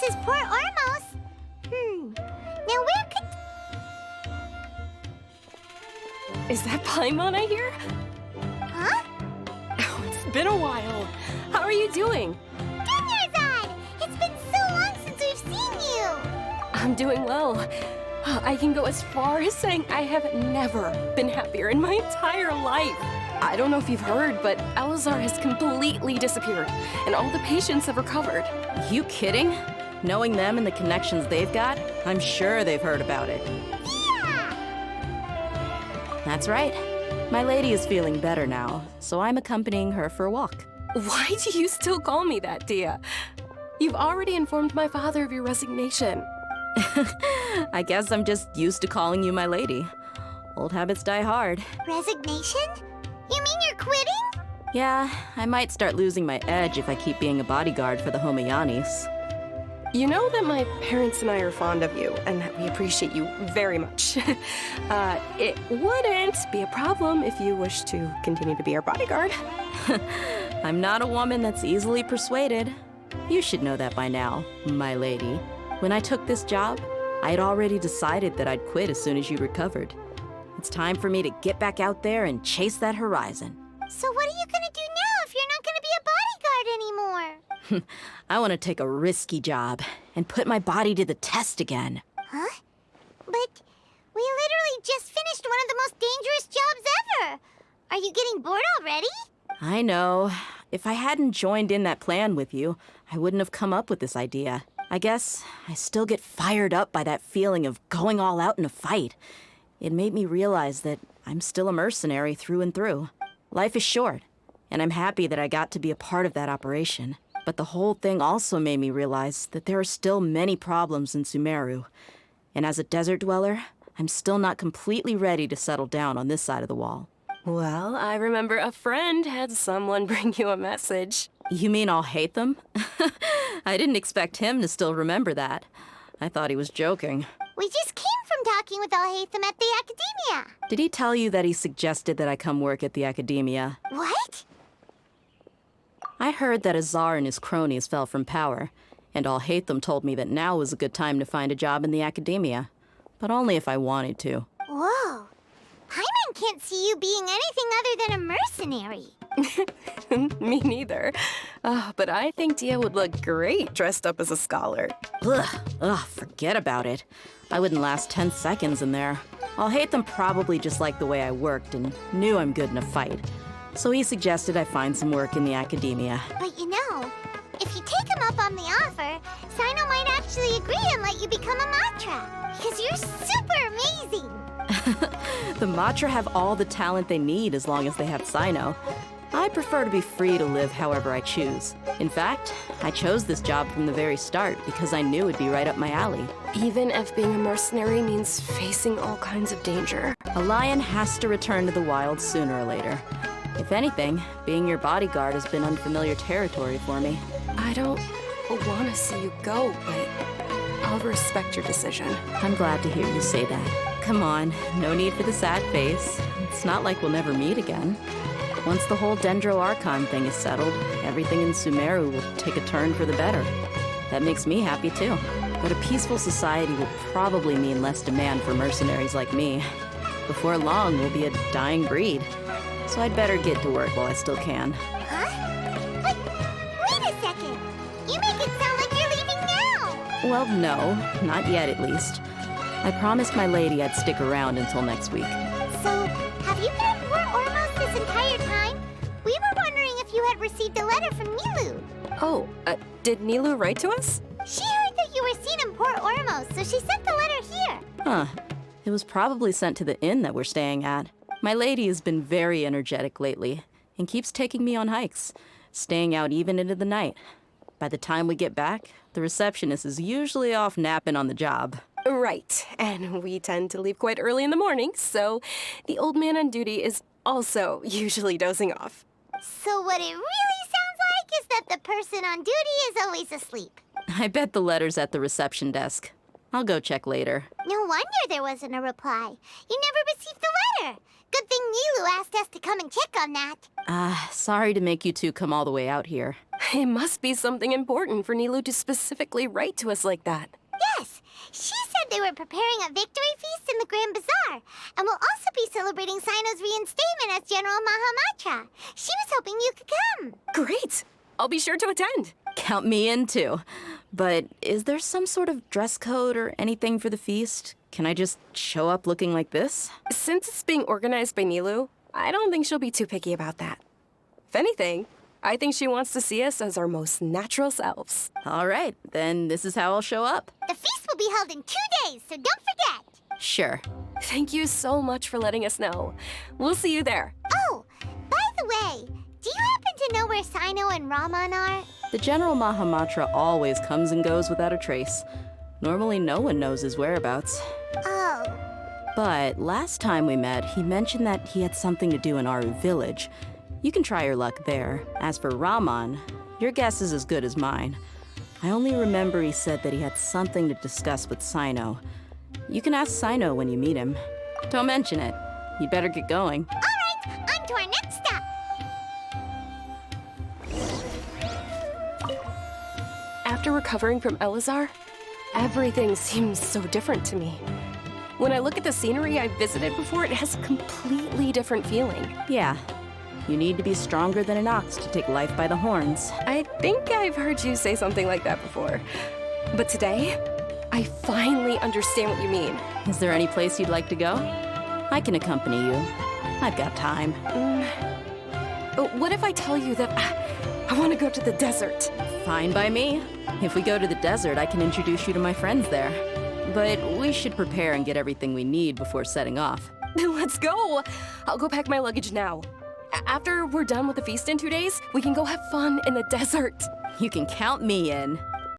is Port Ormos. Now where could... Is that Paimon I hear? Huh? Oh, it's been a while. How are you doing? Dunyarzad! It's been so long since we've seen you! I'm doing well. I can go as far as saying I have never been happier in my entire life. I don't know if you've heard, but Elazar has completely disappeared, and all the patients have recovered. You kidding? Knowing them and the connections they've got, I'm sure they've heard about it. Yeah! That's right. My lady is feeling better now, so I'm accompanying her for a walk. Why do you still call me that, Dia? You've already informed my father of your resignation. I guess I'm just used to calling you my lady. Old habits die hard. Resignation? You mean you're quitting? Yeah, I might start losing my edge if I keep being a bodyguard for the Homayanis. You know that my parents and I are fond of you, and that we appreciate you very much. It wouldn't be a problem if you wish to continue to be our bodyguard. I'm not a woman that's easily persuaded. You should know that by now, my lady. When I took this job, I had already decided that I'd quit as soon as you recovered. It's time for me to get back out there and chase that horizon. So what are you gonna do now if you're not gonna be a bodyguard anymore? I want to take a risky job and put my body to the test again. Huh? But we literally just finished one of the most dangerous jobs ever! Are you getting bored already? I know. If I hadn't joined in that plan with you, I wouldn't have come up with this idea. I guess I still get fired up by that feeling of going all out in a fight. It made me realize that I'm still a mercenary through and through. Life is short, and I'm happy that I got to be a part of that operation. But the whole thing also made me realize that there are still many problems in Sumeru. And as a desert dweller, I'm still not completely ready to settle down on this side of the wall. Well, I remember a friend had someone bring you a message. You mean I'll hate them? I didn't expect him to still remember that. I thought he was joking. We just came from talking with Haitham at the Academia. Did he tell you that he suggested that I come work at the Academia? What? I heard that Azar and his cronies fell from power, and Haitham told me that now was a good time to find a job in the Academia. But only if I wanted to. Whoa. Paimon can't see you being anything other than a mercenary. Me neither. But I think Dia would look great dressed up as a scholar. Ugh, forget about it. I wouldn't last 10 seconds in there. Haitham probably just liked the way I worked and knew I'm good in a fight. So he suggested I find some work in the Academia. But you know, if you take him up on the offer, Cyno might actually agree and let you become a Matra. Because you're super amazing. The Matra have all the talent they need as long as they have Cyno. I prefer to be free to live however I choose. In fact, I chose this job from the very start because I knew it'd be right up my alley. Even if being a mercenary means facing all kinds of danger. A lion has to return to the wild sooner or later. If anything, being your bodyguard has been unfamiliar territory for me. I don't want to see you go, but I'll respect your decision. I'm glad to hear you say that. Come on, no need for the sad face. It's not like we'll never meet again. Once the whole Archon thing is settled, everything in Sumeru will take a turn for the better. That makes me happy too. But a peaceful society will probably mean less demand for mercenaries like me. Before long, we'll be a dying breed. So I'd better get to work while I still can. Huh? But wait a second. You make it sound like you're leaving now. Well, no, not yet at least. I promised my lady I'd stick around until next week. So, have you been in Port Ormos this entire time? We were wondering if you had received a letter from Nilou. Oh, did Nilou write to us? She heard that you were seen in Port Ormos, so she sent the letter here. Huh. It was probably sent to the inn that we're staying at. My lady has been very energetic lately and keeps taking me on hikes, staying out even into the night. By the time we get back, the receptionist is usually off napping on the job. Right, and we tend to leave quite early in the morning, so the old man on duty is also usually dozing off. So what it really sounds like is that the person on duty is always asleep. I bet the letter's at the reception desk. I'll go check later. No wonder there wasn't a reply. You never received the letter. Good thing Nilou asked us to come and check on that. Sorry to make you two come all the way out here. It must be something important for Nilou to specifically write to us like that. Yes, she said they were preparing a victory feast in the Grand Bazaar, and will also be celebrating Cyno's reinstatement as General Mahamatra. She was hoping you could come. Great! I'll be sure to attend. Count me in too. But is there some sort of dress code or anything for the feast? Can I just show up looking like this? Since it's being organized by Nilou, I don't think she'll be too picky about that. If anything, I think she wants to see us as our most natural selves. All right, then this is how I'll show up. The feast will be held in 2 days, so don't forget. Sure. Thank you so much for letting us know. We'll see you there. Oh, by the way, do you happen to know where Cyno and Raman are? The General Mahamatra always comes and goes without a trace. Normally no one knows his whereabouts. Oh, But last time we met, he mentioned that he had something to do in Aru village. You can try your luck there. As for Raman, your guess is as good as mine. I only remember he said that he had something to discuss with Cyno. You can ask Cyno when you meet him. Don't mention it. You'd better get going. all right, on to our next stop. After recovering from Elazar, everything seems so different to me. When I look at the scenery I visited before, it has a completely different feeling. Yeah. You need to be stronger than an ox to take life by the horns. I think I've heard you say something like that before. But today, I finally understand what you mean. Is there any place you'd like to go? I can accompany you. I've got time. What if I tell you that I want to go to the desert? Fine by me. If we go to the desert, I can introduce you to my friends there. But we should prepare and get everything we need before setting off. Let's go! I'll go pack my luggage now. After we're done with the feast in 2 days, we can go have fun in the desert. You can count me in.